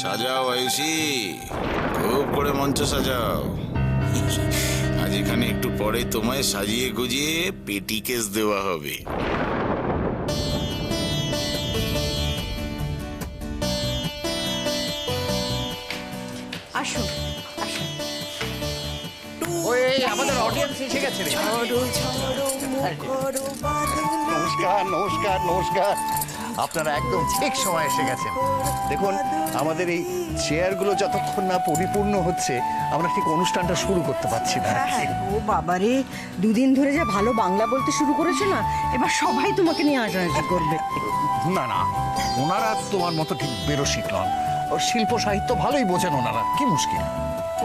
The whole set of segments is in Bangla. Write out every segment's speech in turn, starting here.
সাজাও আয়ুষি, খুব করে মঞ্চ সাজাও। আজ এখানে একটু পরে তোমায় সাজিয়ে গুজিয়ে পেটি কেস দেওয়া হবে। আসুন আসুন। ওই আমাদের অডিয়েন্স এসে গেছে রে। নমস্কার নমস্কার নমস্কার, আপনারা একদম ঠিক সময় এসে গেছেন। দেখুন, আমাদের এই চেয়ারগুলো যতক্ষণ না পরিপূর্ণ হচ্ছে আমরা ঠিক অনুষ্ঠানটা শুরু করতে পারছি না। ও বাবারে, দুদিন ধরে যা ভালো বাংলা বলতে শুরু করেছে না, এবার সবাই তোমাকে নিয়ে হাসাহাসি করবে। না না, ওনারা তোমার মতো ঠিক বেরসিক নন। ওর শিল্প সাহিত্য ভালোই বোঝেন ওনারা, কি মুশকিল।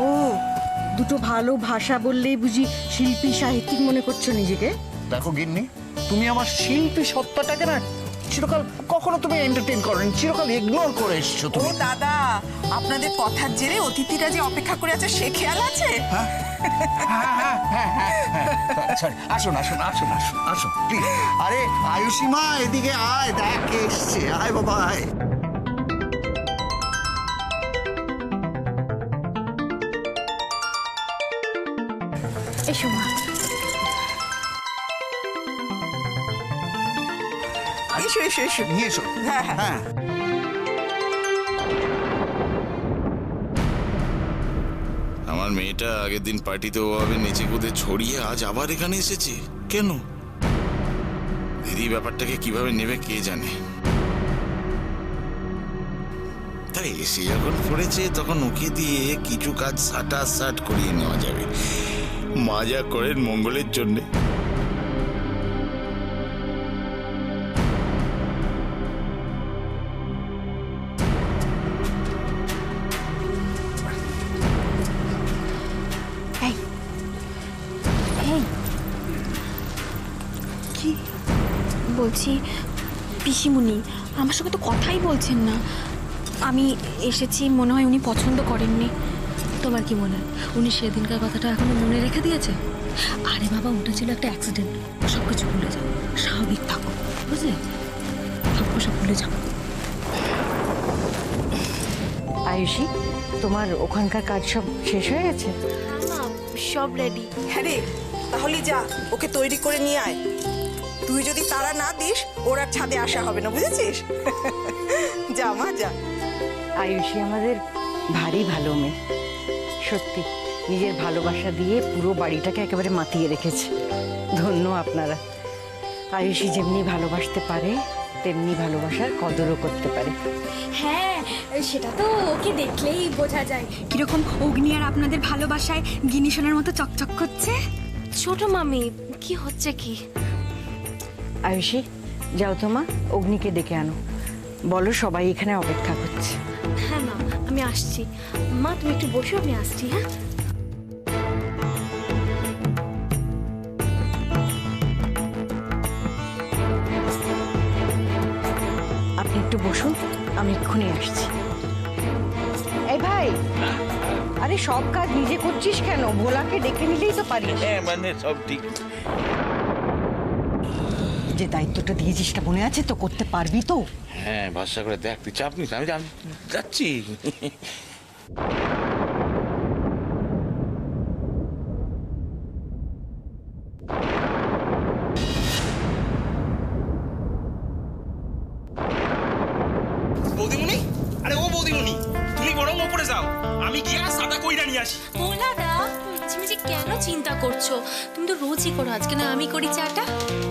ও, দুটো ভালো ভাষা বললেই বুঝি শিল্পী সাহিত্যিক মনে করছো নিজেকে? দেখো গিন্নি, তুমি আমার শিল্পী সত্তাটাকে না চিরকাল কখনো তুমি এন্টারটেইন করনি, চিরকাল ইগনোর করে এসছো ও তুমি। দাদা, আপনাদের কথার জেরে অতিথিরা যে অপেক্ষা করে আছে সে খেয়াল আছে? আসুন আসুন আসুন আসুন আসুন প্লিজ। আরে আয়ুষী মা, এদিকে আয়, দেখ কে এসছে। আয় বাবা আয়। এসো মা। এসো এসো এসো। নিয়ে এসো। হ্যাঁ হ্যাঁ। হ্যাঁ, আমার মেয়েটা আগের দিন পার্টিতে ওভাবে নেচে কুদে ছড়িয়ে আজ আবার এখানে এসেছে কেন? দিদি ব্যাপারটাকে কিভাবে নেবে কে জানে। তাই এসে যখন পড়েছে তখন ওকে দিয়ে কিছু কাজ সাট করিয়ে নেওয়া যাবে। মজা করেন মঙ্গলের জন্যে। কি বলছি পিসিমুনি, আমার সঙ্গে তো কথাই বলছেন না। আমি এসেছি, মনে হয় উনি পছন্দ করেননি। তোমার কি মনে হয় উনি সেদিনকার কথাটা এখনো মনে রেখে দিয়েছে? আরে বাবা, ওটা ছিল একটা অ্যাক্সিডেন্ট, সব কিছু ভুলে যাও, স্বাভাবিক থাকো, বুঝলে? সব ভুলে যাও। আয়ুষী, তোমার ওখানকার কাজ সব শেষ হয়ে গেছে? সব রেডি। হ্যাঁ রে, তাহলে যা, ওকে তৈরি করে নিয়ে আয়। তুই যদি তারা না দিস ওর আর ছাদে আসা হবে না, বুঝেছিস? যা মা যা। আয়ুষী আমাদের ভারী ভালো মেয়ে, সত্যি নিজের ভালোবাসা দিয়ে পুরো বাড়িটাকে একেবারে মাতিয়ে রেখেছে। ধন্য আপনারা। আয়ুষী যেমনি ভালোবাসতে পারে তেমনি ভালোবাসার কদরও করতে পারে। হ্যাঁ, সেটা তো ওকে দেখলেই বোঝা যায়। কিরকম অগ্নি আর আপনাদের ভালোবাসায় গিনি সোনার মতো চকচক করছে। ছোট মামি, কি হচ্ছে কি? আয়ুষী, যাও তো মা, অগ্নিকে ডেকে আনো, বলো সবাই এখানে অপেক্ষা করছে। হ্যাঁ মা, আমি আসছি। মা তুমি একটু বসো, আমি আসছি। হ্যাঁ, আপনি একটু বসুন, আমি এক্ষুনি আসছি। এই ভাই, আরে সব কাজ নিজে করছিস কেন? ভোলাকে ডেকে নিলেই তো পারিস। হ্যাঁ মানে সব ঠিক। যে দায়িত্বটা দিয়েছিস তা মনে আছে তো? করতে পারবি তো? হ্যাঁ, ভরসা করে দেখ, তুই চাপ নিস, আমি যাচ্ছি। বৌদিমণি, আরে ও বৌদিমণি, তুমি বরং ওপরে যাও, আমি গিয়ে সাদা কইরা নিয়ে আসি। ভোলা দা, মিছিমিছি কেন চিন্তা করছো? তুমি তো রোজই করো, আজকে না আমি করি চাটা।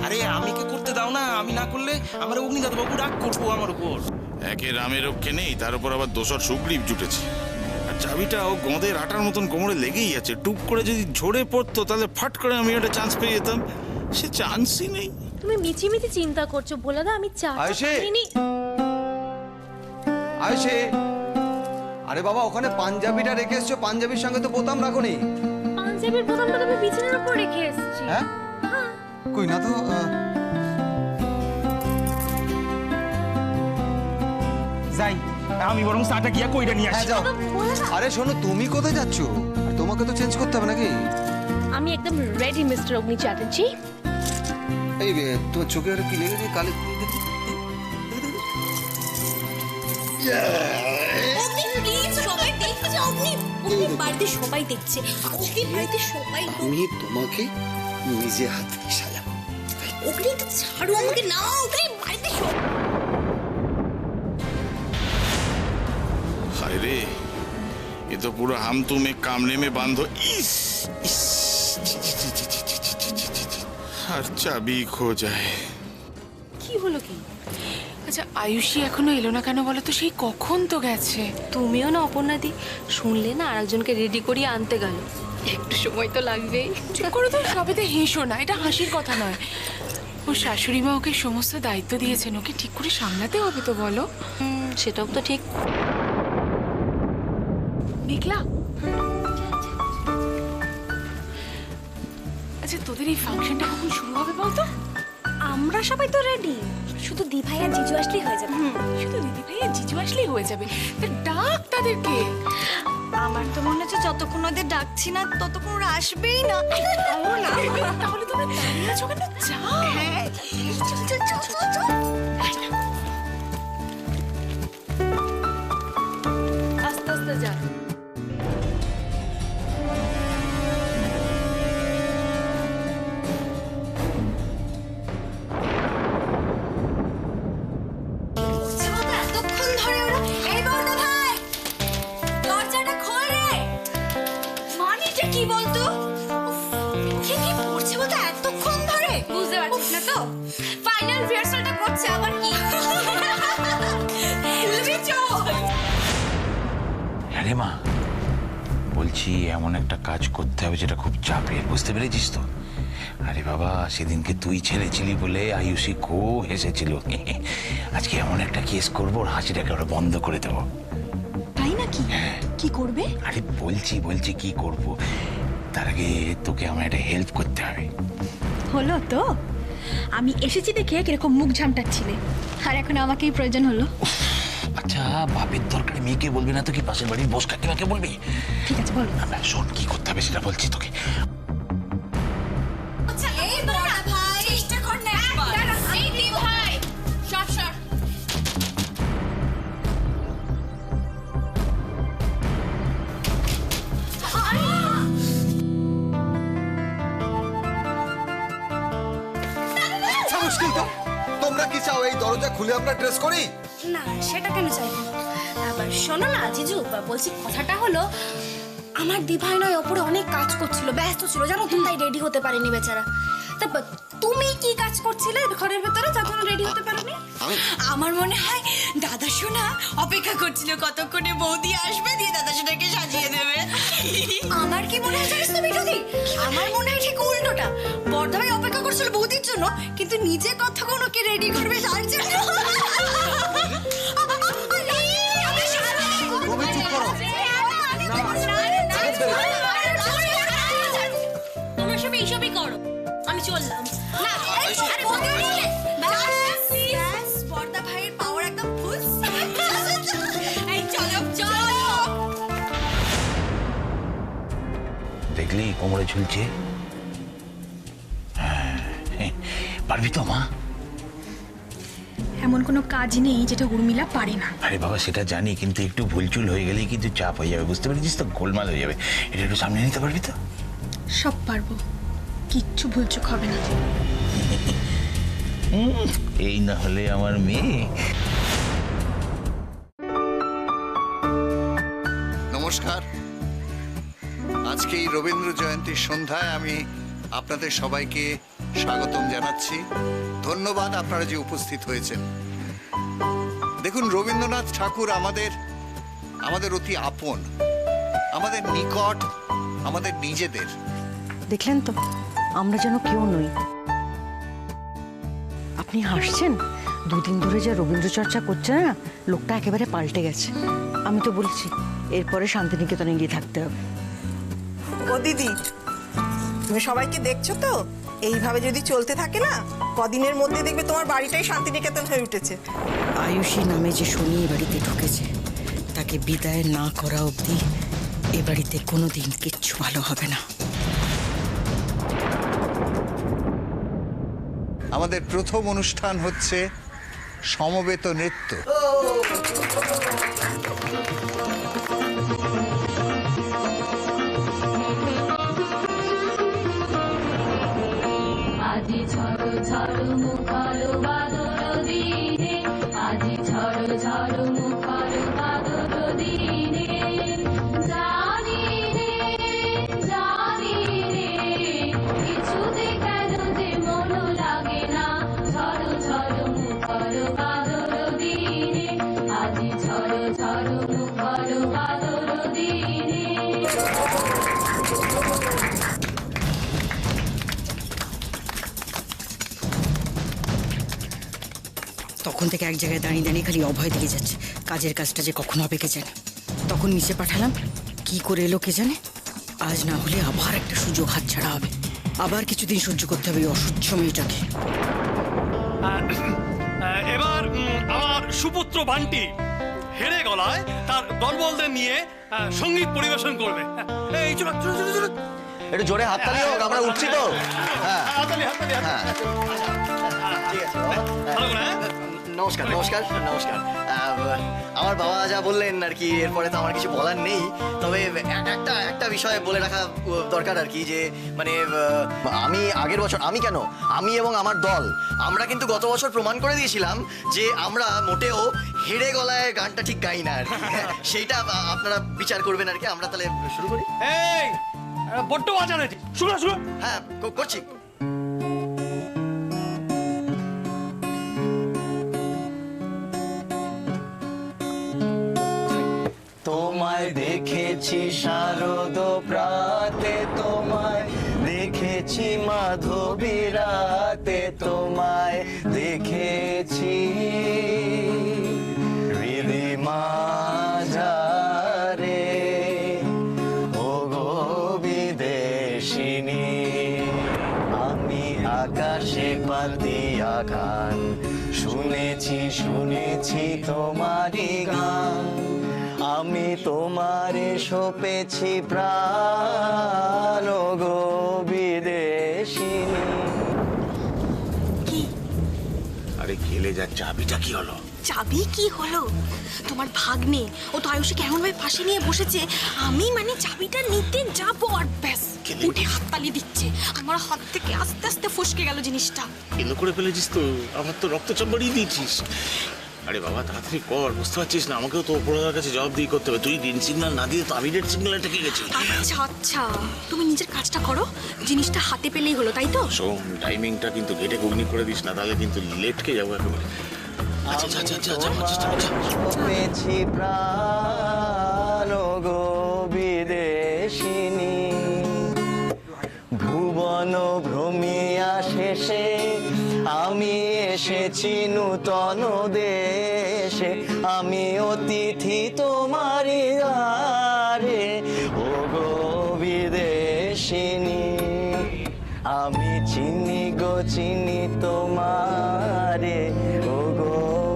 আরে আমি কে করতে দাও না, আমি না করলে আমার অগ্নি দাদুবাবু রাগ করবো আমার উপর। একে রামের রক্ষে নেই, তার উপর আবার দোসর সুগ্রীব জুটেছে। আর চাবিটাও গোঁদের আটার মতন কোমরে লেগেই আছে। টুপ করে যদি ঝরে পড়তো তাহলে ফাট করে আমি একটা চান্স পেয়ে যেতাম। সে চান্সই নেই। তুমি মিছিমিছি চিন্তা করছো ভোলা দা, আমি চাটা আয়ুষী! খাইনি। আয়ুষী, আরে বাবা, ওখানে পাঞ্জাবিটা রেখে এসছো, পাঞ্জাবির সঙ্গে তো বোতাম রাখোনি। পাঞ্জাবির বোতামটা তো আমি বিছানার উপর রেখে এসেছি। হ্যাঁ, কই না তো। যাই, আমি বরং চাটা গিয়া কইরা নিয়ে হ্যাঁ আসি। যাও। আরে শোনো, তুমি কোথায় যাচ্ছ? আর তোমাকে তো চেঞ্জ করতে হবে নাকি? আমি একদম রেডি মিস্টার অগ্নি চ্যাটার্জি। এই তোমার চোখে আর কি লেগেছে? কালি বাড়িতে সবাই দেখছে, আজকে বাড়িতে সবাই। আমি তোমাকে নিজে হাতে সাজাবো। ওখানে একটু ছাড়ো আমাকে, না ওখানে বাড়িতে हाय रे, ये तो पूरा हम तुम्हें कामने में बांधो इस हर चाबी खो जाए। কি হলো কি? আচ্ছা আয়ুষী এখনো এলো না কেন বলো তো? সেই কখন তো গেছে। তুমিও না অপর্ণাদি, শুনলে না আরেকজনকে রেডি করিয়ে আনতে গেল, একটু সময় তো লাগবেই। চুপ করো তো, সবেতে হেসো না, এটা হাসির কথা নয়। ও শাশুড়ি মা ওকে সমস্ত দায়িত্ব দিয়েছেন, ওকে ঠিক করে সামলাতে হবে তো বলো। সেটাও তো ঠিক। মেঘলা, আচ্ছা তোদের এই ফাংশনটা কখন শুরু হবে বলতো? আমরা সবাই তো রেডি, শুধু দিভাই আর জিজু আসলেই হয়ে যাবে। শুধু দিদি ভাই আর জিজু আসলেই হয়ে যাবে। তা ডাক তাদেরকে। আমার তো মনে হচ্ছে যতক্ষণ ওদের ডাকছি না ততক্ষণ ওরা আসবেই না। তাহলে তোমরা দাঁড়িয়ে আছো কেন? যাও। হ্যাঁ, চল চল চল চল চল। আস্তে আস্তে যা। এতক্ষণ ধরে ওরা, এই বড়দা ভাই দরজাটা খোল রে। মানিটা কি বলতো? কি কি করছে বলতো এতক্ষণ ধরে? বুঝতে পারছিস না তো? ফাইনাল রিহার্সালটা করছে আবার কি? তুমি চল। আরে মা, বলছি এমন একটা কাজ করতে হবে যেটা খুব চাপের, বুঝতে পেরেছিস তো? আরে বাবা, সেদিনকে তুই ছেড়েছিলি বলে আয়ুষী খুব হেসেছিল। আজকে এমন একটা কেস করবো, ওর হাসিটাকে ওরা বন্ধ করে দেবো। তাই নাকি? কি করবে? আরে বলছি কি করব, তার আগে তোকে আমার একটা হেল্প করতে হবে। হলো তো, আমি এসেছি দেখে কিরকম মুখ ঝামটাচ্ছিলে, আর এখন আমাকেই প্রয়োজন হলো। আচ্ছা, বাপের দরকারে মেয়েকে বলবি না তো কি পাশের বাড়ির বস কাকিমাকে বলবি? ঠিক আছে বল। না শোন, কি করতে হবে সেটা বলছি তোকে। আচ্ছা এই বড়দা ভাই চেষ্টা কর না একবার। এই দি ভাই শট শট। আচ্ছা মুশকিল তো। তোমরা কি চাও এই দরজা খুলে আমরা ড্রেস করি? না সেটা কেন চাইবো? আবার শোনো না জিজু, বলছি কথাটা হলো আমার দিভাই নয় ওপরে অনেক কাজ করছিল, ব্যস্ত ছিল জানো, তুমি তাই রেডি হতে পারেনি বেচারা। তারপর তুমি কি কাজ করছিলে ঘরের ভেতরে যখন রেডি হতে পারোনি? আমার মনে হয় দাদা সোনা অপেক্ষা করছিল কতক্ষণে বৌদি আসবে, দিয়ে দাদা সোনাকে সাজিয়ে দেবে। আমার কি মনে হয় জানিস তো বিরোধী, আমার মনে হয় ঠিক উল্টোটা। বড়দা ভাই অপেক্ষা করছিল বৌদির জন্য, কিন্তু নিজে কতক্ষণ ওকে রেডি করবে তার জন্য। তুমি চুপ করো। তোমরা সব এইসবই করো, আমি চললাম। বড়দা ভাইয়ের পাওয়ার একদম ফুল। চলো চলো। দেখলি কোমরে ঝুলছে? পারবি তো মা? এমন কোনো কাজ নেই যেটা উর্মিলা পারে না। আরে বাবা সেটা জানি, কিন্তু একটু ভুলচুল হয়ে গেলেই কিন্তু চাপ হয়ে যাবে, বুঝতে পেরেছিস তো? গোলমাল হয়ে যাবে। এটা একটু সামনে নিতে পারবি তো? সব পারবো, কিচ্ছু ভুলচুক হবে না। এই না হলে আমার মেয়ে। নমস্কার। আজকে এই রবীন্দ্র জয়ন্তীর সন্ধ্যায় আমি আপনাদের সবাইকে স্বাগতম জানাচ্ছি। ধন্যবাদ আপনারা যে উপস্থিত হয়েছেন। দেখুন, রবীন্দ্রনাথ ঠাকুর আমাদের অতি আপন, আমাদের নিকট, আমাদের নিজেদের। দেখলেন তো, আমরা যেন কেউ নই। আপনি হাসছেন? দুদিন ধরে যা রবীন্দ্র চর্চা করছে না, লোকটা একেবারে পাল্টে গেছে। আমি তো বলছি এরপরে শান্তিনিকেতনে গিয়ে থাকতে হবে। ও দিদি, তুমি সবাইকে দেখছো তো? এইভাবে যদি চলতে থাকে না, কদিনের মধ্যে দেখবে তোমার বাড়িটাই শান্তিনিকেতন হয়ে উঠেছে। আয়ুষী নামে যে শনি এ বাড়িতে ঢুকেছে, তাকে বিদায় না করা অবধি এ বাড়িতে কোনোদিন কিচ্ছু ভালো হবে না। আমাদের প্রথম অনুষ্ঠান হচ্ছে সমবেত নৃত্য। আজি ঝড় ঝড় মুখর বাদর দিনে, আজি ঝড় ঝড় মুখর বাদর দিনে, জানি রে কিছুতে কেন যে মন লাগে না, ঝড় ঝড় মুখর বাদর দিনে, আজি ঝড় ঝড় মুখর বাদর দিনে। তখন থেকে এক জায়গায় দাঁড়িয়ে দাঁড়িয়ে খালি অভয় দিয়ে যাচ্ছে, কাজের কাজটা যে কখন হবে কে জানে। তখন নিচে পাঠালাম, কি করে এলো কে জানে। আজ না হলে আবার একটা সুযোগ হাতছাড়া হবে, আবার কিছুদিন সহ্য করতে হবে এই অসহ্য মেয়েটাকে। এবার আমার সুপুত্র বান্টি হেরে গলায় তার দলবলদের নিয়ে সঙ্গীত পরিবেশন করবে। এই চলো চলো চলো চলো, একটু জোরে হাততালি হোক, আমরা উঠছি তো। হ্যাঁ, হাততালি হাততালি হ্যাঁ, ঠিক আছে বাবা। ভালো করে, হ্যাঁ? নমস্কার নমস্কার নমস্কার। আমার বাবা যা বললেন আর কি, এরপরে তো আমার কিছু বলার নেই। তবে একটা বিষয় বলে রাখা দরকার আর কি, যে মানে আমি আগের বছর, আমি কেন, আমি এবং আমার দল, আমরা কিন্তু গত বছর প্রমাণ করে দিয়েছিলাম যে আমরা মোটেও হেরে গলায় গানটা ঠিক গাই না আর কি। সেইটা আপনারা বিচার করবেন আর কি। আমরা তাহলে শুরু করি। এই বড্ড বাজার এটি, শুরু শুরু। হ্যাঁ করছি। তোমায় দেখেছি শারদ প্রাতে, তোমায় দেখেছি মাধবী রাতে, তোমায় দেখেছি হৃদি মাঝারে, ও গো বিদেশিনী। আমি আকাশে পাতিয়া গান শুনেছি শুনেছি তোমারই গান, আমি তোমারে সপেছি প্রাণ গো বিদেশিনী। আরে খেলে যা, চাবিটা কি হলো? চাবি কি হলো? তোমার ভাগ্নে ও তো আয়ুষী কেমন ভাবে ফাঁসি নিয়ে বসেছে, আমি মানে চাবিটা নিতে যাবো আর ব্যাস উঠে হাততালি দিচ্ছে, আমার হাত থেকে আস্তে আস্তে ফসকে গেল জিনিসটা। এলো করে ফেলেছিস তো, আমার তো রক্তচাপ বাড়িয়ে দিয়েছিস। আরে বাবা তাড়াতাড়ি কর, বুঝতে পারছিস না আমাকেও তো ওপরওয়ালার কাছে জবাবদিহি করতে হবে। তুই গ্রিন সিগন্যাল না দিয়ে তো আমি রেড সিগন্যালটা কে গেছি। আচ্ছা আচ্ছা, তুমি নিজের কাজটা করো, জিনিসটা হাতে পেলেই হলো, তাই তো? শোন, টাইমিংটা কিন্তু গেটে ঘুগনি করে দিস না, তাহলে কিন্তু লেটকে যাবো একেবারে। আচ্ছা আচ্ছা আচ্ছা আচ্ছা চেষ্টা করছি। সপেছি প্রাণ গো বিদেশিনী, ভুবন ভ্রমিয়া শেষে আমি এসেছি নূতন দেশে, আমি অতিথি তোমারি দ্বারে, ও গো বিদেশিনী। আমি চিনি গো চিনি তোমারে, ও গো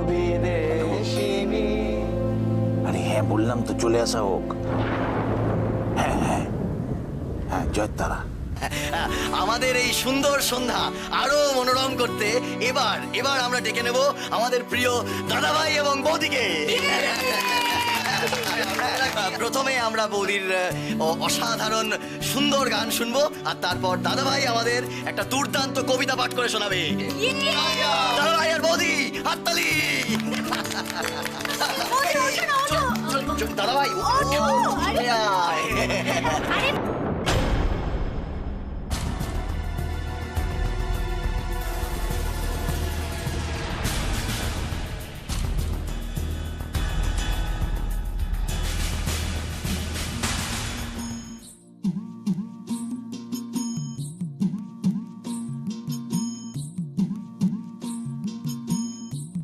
বিদেশিনী। আরে হ্যাঁ বললাম তো, চলে আসা হোক। হ্যাঁ হ্যাঁ হ্যাঁ, জয় তারা। আমাদের এই সুন্দর সন্ধ্যা আরো মনোরম করতে এবার আমরা ডেকে নেব আমাদের প্রিয় দাদাভাই এবং বৌদিকে। প্রথমে আমরা বৌদির অসাধারণ সুন্দর গান শুনবো, আর তারপর দাদাভাই আমাদের একটা দুর্দান্ত কবিতা পাঠ করে শোনাবে। দাদাভাই আর বৌদি হাততালি। দাদাভাই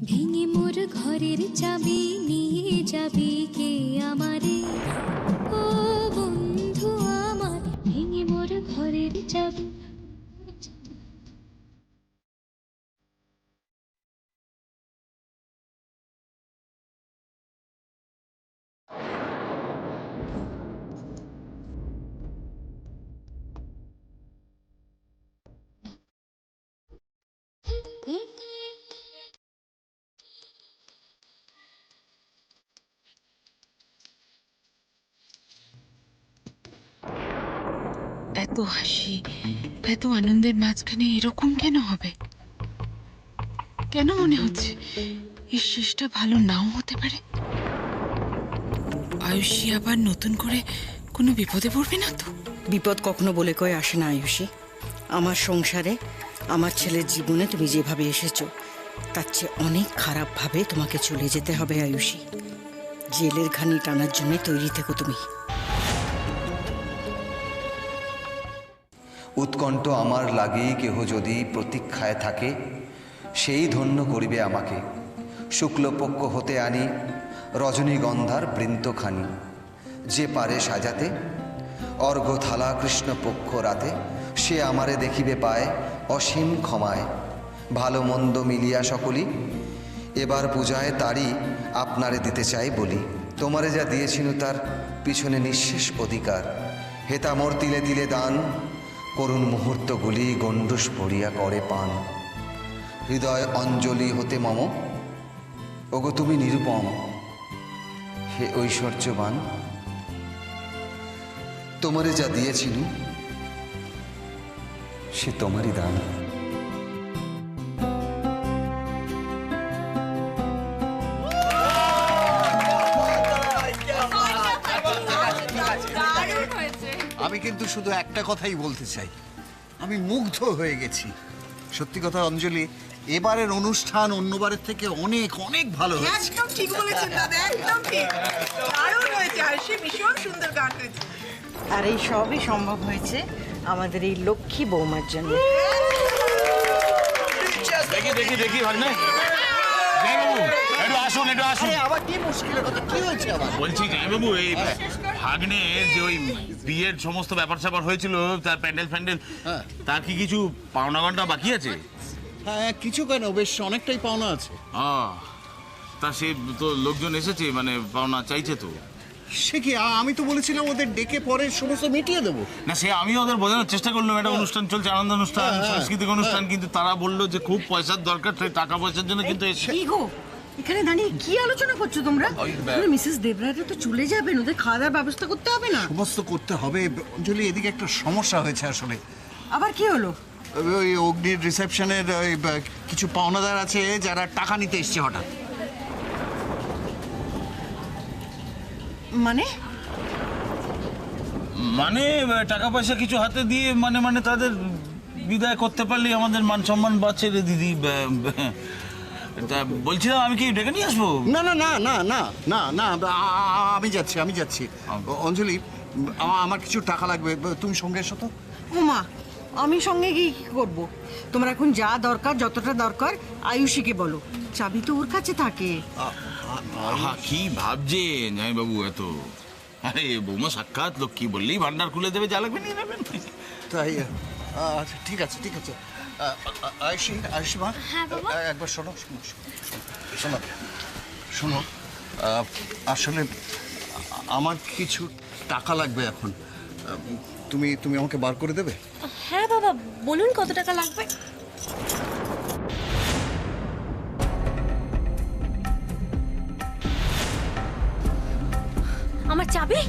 ভেঙে মোর ঘরের চাবি নিয়ে যাবি কে আমারে, ও বন্ধু আমার, ভেঙে মোর ঘরের চাবি। এত হাসি, এত আনন্দের মাঝখানে এরকম কেন হবে? কেন মনে হচ্ছে এই শেষটা ভালো নাও হতে পারে? আয়ুষী আবার নতুন করে কোনো বিপদে পড়বে না তো? বিপদ কখনো বলে কয়ে আসে না আয়ুষী। আমার সংসারে, আমার ছেলের জীবনে তুমি যেভাবে এসেছো তার চেয়ে অনেক খারাপভাবে তোমাকে চলে যেতে হবে আয়ুষী। জেলের ঘানি টানার জন্য তৈরি থেকো তুমি। উৎকণ্ঠ আমার লাগি কেহ যদি প্রতীক্ষায় থাকে, সেই ধন্য করিবে আমাকে। শুক্লপক্ষ হতে আনি রজনীগন্ধার বৃন্তখানি, যে পারে সাজাতে অর্ঘ্য থালা কৃষ্ণপক্ষ রাতে, সে আমারে দেখিবে পায় অসীম ক্ষমায়। ভালো মন্দ মিলিয়া সকলি এবার পূজায় তারই আপনারে দিতে চাই বলি। তোমারে যা দিয়েছিল তার পিছনে নিঃশেষ অধিকার, হেতামোর তিলে তিলে দান, করুণ মুহূর্তগুলি গণ্ডুষ ভরিয়া করে পান। হৃদয় অঞ্জলি হতে মম, ওগো তুমি নিরুপম, হে ঐশ্বর্যবান। তোমারে যা দিয়েছিল সে তোমারই দান। আমি কিন্তু শুধু একটা কথাই বলতে চাই, আমি মুগ্ধ হয়ে গেছি। সত্যি কথা অঞ্জলি, এবারের অনুষ্ঠান অন্যবারের থেকে অনেক অনেক ভালো হয়েছে। একদম ঠিক বলেছেন দাদা, একদম ঠিক। দারুণ হয়েছে, আয়ুষী ভীষণ সুন্দর গান হয়েছে। আর এই সবই সম্ভব হয়েছে আমাদের এই লক্ষ্মী বৌমার জন্য। দেখি দেখি দেখি ভাগ্নে, একটু আসুন, একটু আসুন। আবার কি মুশকিলের কথা, কি হয়েছে আবার? বলছি জামাইবাবু, এই ভাগ্নে যে ওই বিয়ের সমস্ত ব্যাপার স্যাপার হয়েছিল, তার প্যান্ডেল ফ্যান্ডেল, তার কি কিছু পাওনা গন্ডা বাকি আছে? হ্যাঁ, কিছু কেন, বেশ অনেকটাই পাওনা আছে। তা সে তো লোকজন এসেছে, মানে পাওনা চাইছে তো। সে কি, আমি তো বলেছিলাম ওদের ডেকে পরে সমস্ত মিটিয়ে দেবো। না, সে আমি ওদের বোঝানোর চেষ্টা করলাম, একটা অনুষ্ঠান চলছে, আনন্দ অনুষ্ঠান, সাংস্কৃতিক অনুষ্ঠান, কিন্তু তারা বললো যে খুব পয়সার দরকার, সেই টাকা পয়সার জন্য কিন্তু কি গো, এখানে দাঁড়িয়ে কি আলোচনা করছো তোমরা? মিসেস দেবরায়রা তো চলে যাবেন, ওদের খাওয়া দাওয়ার ব্যবস্থা করতে হবে না? সমস্ত করতে হবে অঞ্জলি। এদিকে একটা সমস্যা হয়েছে আসলে। আবার কি হলো? ওই অগ্নির রিসেপশনের কিছু পাওনাদার আছে যারা টাকা নিতে এসছে হঠাৎ। মানে মানে টাকা পয়সা কিছু হাতে দিয়ে মানে তাদের বিদায় করতে পারলেই আমাদের মান সম্মান বাঁচে রে দিদি। তা বলছিলাম, আমি কি ডেকে নিয়ে আসবো? না না না না না না না, আমি যাচ্ছি। অঞ্জলি, আমার কিছু টাকা লাগবে, তুমি সঙ্গে এসো তো। ওমা, আমি সঙ্গে গিয়ে কি করবো? তোমার এখন যা দরকার, যতটা দরকার আয়ুষীকে বলো, চাবি তো ওর কাছে থাকে। কি ভাবছেন জামাইবাবু এত? আরে বৌমা সাক্ষাৎ লক্ষ্মী, বললেই ভান্ডার খুলে দেবে, যা লাগবে নিয়ে নেবেন। তাই? আচ্ছা, ঠিক আছে। আয়ুষী মা, একবার শোনো। আসলে আমার কিছু টাকা লাগবে এখন। তুমি আমাকে বার করে দেবে? হ্যাঁ বাবা, বলুন কত টাকা লাগবে। আমার চাবি?